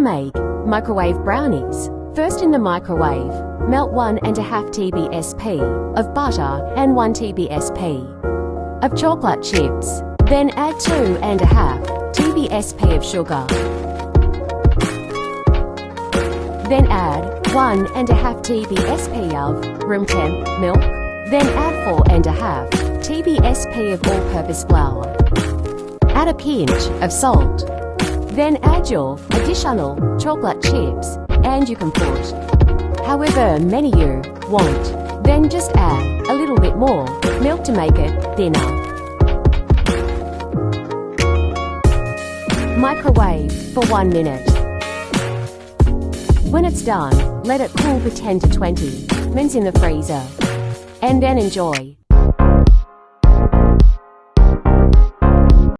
make microwave brownies. First, in the microwave, melt 1½ TBSP of butter and 1 TBSP of chocolate chips. Then add 2½ TBSP of sugar. Then add 1½ TBSP of room temp milk. Then add 4½ TBSP of all-purpose flour. Add a pinch of salt. Then add your additional chocolate chips, and you can put however many you want. Then just add a little bit more milk to make it thinner. Microwave for 1 minute. When it's done, let it cool for 10 to 20 minutes in the freezer, and then enjoy.